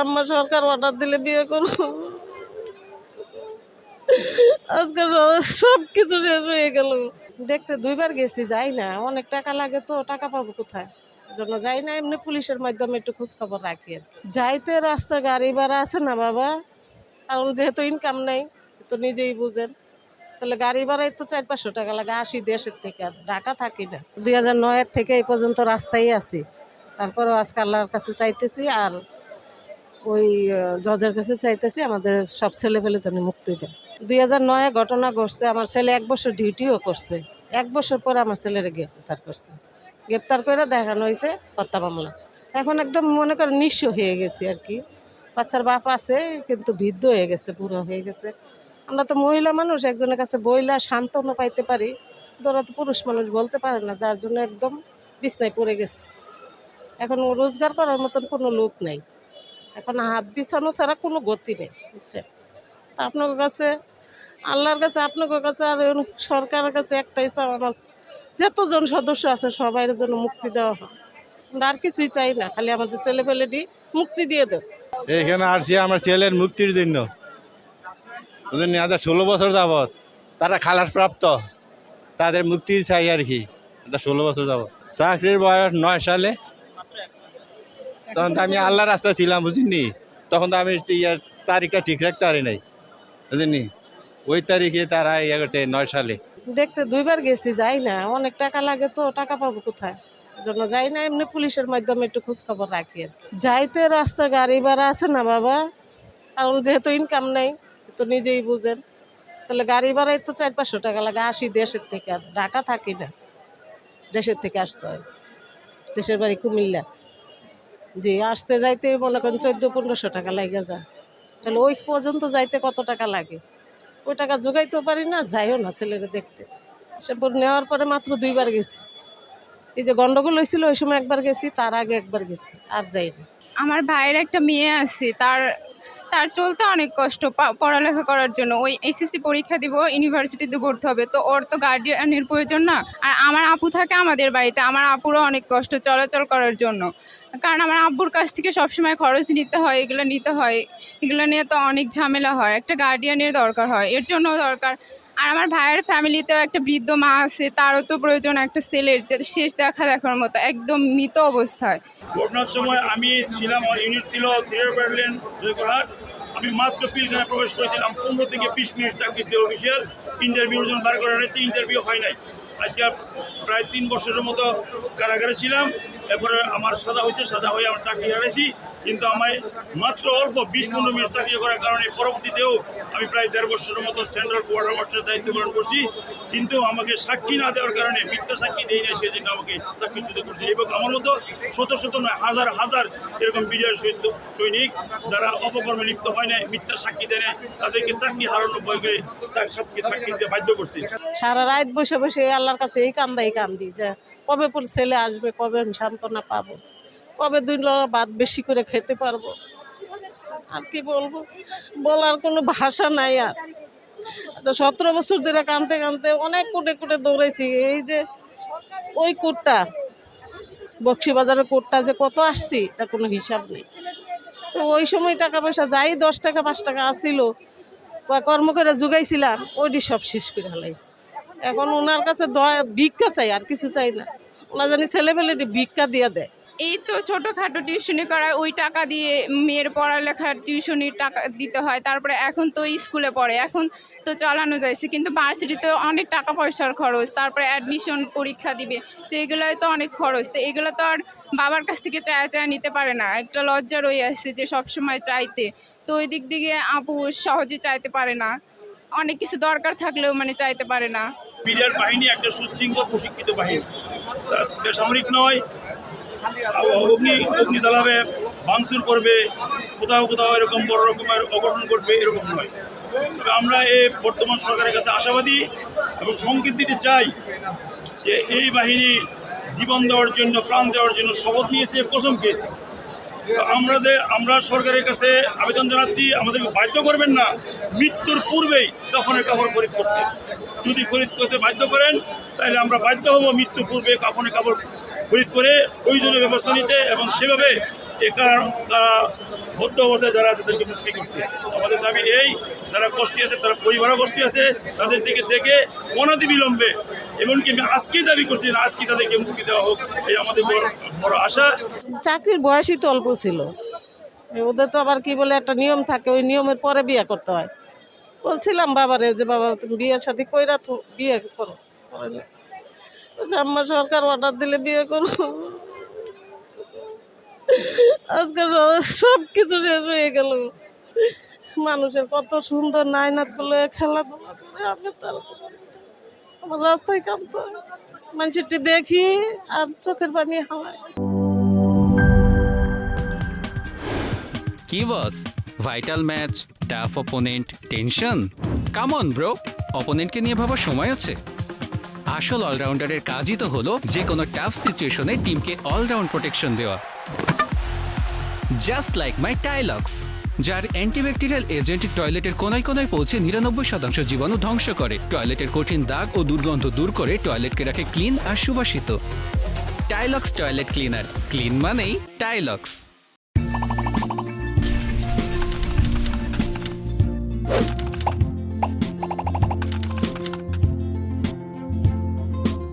আম্মা সরকার অর্ডার দিলে বিয়ে করব। আজকে সব কিছু শেষ হয়ে গেল। দেখতে দুইবার গেছি, যাই না, অনেক টাকা লাগে তো, টাকা পাবো কোথায়, জন্য যাই না। এমনি পুলিশের মাধ্যমে একটু খোঁজ খবর রাখি আর কি। যাইতে রাস্তা গাড়ি ভাড়া আছে না বাবা, কারণ যেহেতু ইনকাম নেই তো নিজেই বুঝেন, তাহলে গাড়ি ভাড়াই তো 400-500 টাকা লাগে। আসি দেশের থেকে, আর ঢাকা থাকি না। 2009 থেকে এই পর্যন্ত রাস্তায় আছি, তারপরেও আজকে আল্লাহর কাছে চাইতেছি আর ওই জজের কাছে চাইতেছি আমাদের সব ছেলে পেলে যেন মুক্তি দেয়। 2009 ঘটনা ঘটছে, আমার ছেলে 1 বছর ডিউটিও করছে। 1 বছর পরে আমার ছেলের গ্রেপ্তার করছে, গ্রেপ্তার করে দেখানো হয়েছে হত্যা মামলা। এখন একদম মনে করেন নিঃস্ব হয়ে গেছি আর কি। বাচ্চার বাপ আছে কিন্তু বৃদ্ধ হয়ে গেছে, বুড়ো হয়ে গেছে। আমরা তো মহিলা মানুষ, একজনের কাছে বইলা সান্ত্বনা পাইতে পারি, ওরা তো পুরুষ মানুষ বলতে পারে না, যার জন্য একদম বিছনায় পড়ে গেছে। এখন রোজগার করার মতন কোনো লোক নাই, এখন হাত বিছানো ছাড়া কোনো গতি নেই, বুঝছেন। আপনার কাছে, আল্লাহর কাছে, আপনার কাছে আর সরকারের কাছে একটাই চাও, আমার যতজন সদস্য আছে সবাই জন্য মুক্তি দেওয়া হয়। আমরা আর কিছুই চাই না, খালি আমাদের ছেলে পেলেটি মুক্তি দিয়ে দেব। এখানে আসছি আমার ছেলের মুক্তির জন্য। 16 বছর যাবৎ তারা খালাস প্রাপ্ত, তাদের মুক্তি চাই আর কি। 16 বছর যাবৎ চাকরির বয়স 9 সালে, তখন তো আমি আল্লাহ রাস্তা ছিলাম বুঝিনি, তখন তো আমি তারিখটা ঠিক রাখতে পারি নাই বুঝিনি। ওই তারিখে তারা ইয়ে করতে 9 সালে। দেখতে দুইবার গেছি, যাই না, অনেক টাকা লাগে তো, টাকা পাবো কোথায়, জন্য যাই না। এমনি পুলিশের মাধ্যমে একটু খোঁজ খবর রাখি আর কি। যাইতে রাস্তা গাড়ি ভাড়া আছে না বাবা, কারণ যেহেতু ইনকাম নেই তো নিজেই বুঝেন, তাহলে গাড়ি ভাড়াই তো 400-500 টাকা লাগে। আসি দেশের থেকে, আর ঢাকা থাকি না, দেশের থেকে আসতে হয়, দেশের বাড়ি কুমিল্লা। জি, আসতে যাইতে মনে করেন 1400-1500 টাকা লাগে যায়। তাহলে ওই পর্যন্ত যাইতে কত টাকা লাগে, ওই টাকা জোগাইতেও পারি না, যাইও না ছেলেরা দেখতে। সেরপর নেওয়ার পরে মাত্র 2বার গেছি। এই যে গন্ডগোল হয়েছিল ওই সময় একবার গেছি, তার আগে একবার গেছি, আর যাইনি। আমার ভাইয়ের একটা মেয়ে আছে, তার তার চলতে অনেক কষ্ট পড়ালেখা করার জন্য। ওই এসএসসি পরীক্ষা দিব, ইউনিভার্সিটিতে ভর্তি হবে, তো ওর তো গার্ডিয়ানের প্রয়োজন না। আর আমার আপু থাকে আমাদের বাড়িতে, আমার আপুরও অনেক কষ্ট চলাচল করার জন্য, কারণ আমার আব্বুর কাছ থেকে সবসময় খরচ নিতে হয়, এগুলো নিতে হয়, এগুলো নিয়ে তো অনেক ঝামেলা হয়। একটা গার্ডিয়ানের দরকার হয়, এর জন্য দরকার। আর আমার ভাইয়ের ফ্যামিলিতেও একটা বৃদ্ধ মা আছে, তারও তো প্রয়োজন একটা ছেলের যে শেষ দেখার মতো, একদম মৃত অবস্থায়। ঘটনার সময় আমি ছিলাম, আমার ইউনিট ছিল 3 ব্যাটালিয়ন জয়পুরহাট। আমি মাত্র পিলখানায় প্রবেশ করেছিলাম, 15 থেকে 20 মিনিট চাকরি ছিল অফিসিয়াল। ইন্টারভিউর জন্য দাঁড় করা হয়েছে, ইন্টারভিউ হয় নাই। আজকে প্রায় 3 বছরের মতো কারাগারে ছিলাম। এরপরে আমার সাজা হয়েছে, সাজা হয়ে আমার চাকরি হারাইছি। কিন্তু আমায় মাত্র অল্প 20-15 মিনিট চাকরি করার কারণে পরবর্তীতেও আমি প্রায় 1.5 বছরের মতো সেন্ট্রাল কোয়ার্টার মাস্টারের দায়িত্ব পালন করছি। কিন্তু আমাকে সাক্ষী না দেওয়ার কারণে, মিথ্যা সাক্ষী দেয় না, সেজন্য আমাকে চাকরিচ্যুত করছে। এবং আমার মতো শত নয়, হাজার এরকম বিজয় সৈনিক যারা অপকর্মে লিপ্ত হয় না, মিথ্যা সাক্ষী দেয় না, তাদেরকে চাকরি হারানোর ভয়কে সাক্ষী দিতে বাধ্য করছে। সারা রাত বসে বসে আল্লাহর কাছে এই কান্দি যে কবে পর ছেলে আসবে, কবে আমি সান্ত্বনা পাবো, কবে 2 লড়া ভাত বেশি করে খেতে পারবো। আর কি বলবো, বলার কোনো ভাষা নাই আর। আচ্ছা, 17 বছর ধরে কানতে অনেক কোটে দৌড়াইছি। এই যে ওই কোটটা, বক্সিবাজারের কোটটা যে কত আসছি, এটা কোনো হিসাব নেই। তো ওই সময় টাকা পয়সা যাই 10 টাকা 5 টাকা আসছিল, বা কর্ম করে জোগাইছিলাম, ওইটি সব শেষ করে ফেলাইছি। এখন ওনার কাছে ভিক্ষা চাই, আর কিছু চাই না। ওনার জানি ছেলেপেলেটি ভিক্ষা দিয়ে দেয়। এই তো ছোটোখাটো টিউশনি করায়, ওই টাকা দিয়ে মেয়ের পড়ালেখার টিউশনির টাকা দিতে হয়। তারপরে এখন তো স্কুলে পড়ে, এখন তো চালানো যাইছে, কিন্তু ভার্সিটিতে অনেক টাকা পয়সার খরচ, তারপরে অ্যাডমিশন পরীক্ষা দিবে, তো এগুলোয় তো অনেক খরচ। তো এগুলো তো আর বাবার কাছ থেকে চায়া নিতে পারে না, একটা লজ্জা রয়ে আসছে যে সবসময় চাইতে। তো ওই দিক থেকে আপু সহজে চাইতে পারে না, অনেক কিছু দরকার থাকলেও মানে চাইতে পারে না। বিডিআর বাহিনী একটা সুশৃঙ্খল প্রশিক্ষিত বাহিনী, বেসামরিক নয়। অগ্নি জ্বালাবে, ভাঙচুর করবে, কোথাও এরকম বড় রকমের অঘটন করবে, এরকম নয়। তবে আমরা এই বর্তমান সরকারের কাছে আশাবাদী এবং সংকেত দিতে চাই যে এই বাহিনী জীবন দেওয়ার জন্য, প্রাণ দেওয়ার জন্য শপথ নিয়েছে, কসম খেয়েছে। আমরা সরকারের কাছে আবেদন জানাচ্ছি, আমাদেরকে বাধ্য করবেন না মৃত্যুর পূর্বেই কাফনের কাপড় খরিদ করতে। যদি খরিদ করতে বাধ্য করেন, তাহলে আমরা বাধ্য হব মৃত্যুর পূর্বে কাফনের কাপড় খরিদ করে প্রয়োজনীয় ব্যবস্থা নিতে, এবং সেভাবে বদ্ধ অবস্থায় যারা আছে তাদেরকে মুক্তি করতে। আমাদের দাবি এই, যারা কষ্টে আছে, তারা পরিবারও কষ্টে আছে, তাদের দিকে দেখে অনতি বিলম্বে, এমনকি আমি আজকেই দাবি করছি না, আজকে তাদেরকে মুক্তি দেওয়া হোক, এই আমাদের বড় আশা। চাকরির বয়সই তো অল্প ছিল, ওদের তো আবার কি বলে একটা নিয়ম থাকে, ওই নিয়মের পরে বিয়ে করতে হয়। বলছিলাম বাবারে যে বাবা তুমি বিয়ের সাথে কইরা তো বিয়ে করো, আম্মা সরকার অর্ডার দিলে বিয়ে করো। আজকে সব কিছু শেষ হয়ে গেল। মানুষের কত সুন্দর নাইনাত গুলো খেলাধুলা করে, আমি তার আমার রাস্তায় কাঁদতে হয়, মানুষটি দেখি আর চোখের পানি হাওয়ায়। কি boss, vital match, tough opponent, tension? Come on bro, অপোনেন্টকে নিয়ে ভাবার সময় আছে। আসল অলরাউন্ডারের কাজই তো হলো যে কোনো টাফ সিচুয়েশনে টিমকে অলরাউন্ড প্রোটেকশন দেওয়া। জাস্ট লাইক মাই টাইলক্স, যার অ্যান্টিব্যাকটেরিয়াল এজেন্ট টয়লেটের কোনায় কোনায় পৌঁছে 99% জীবাণু ধ্বংস করে, টয়লেটের কঠিন দাগ ও দুর্গন্ধ দূর করে টয়লেটকে রাখে ক্লিন আর সুবাসিত। টাইলক্স টয়লেট ক্লিনার, ক্লিন মানেই টাইলক্স।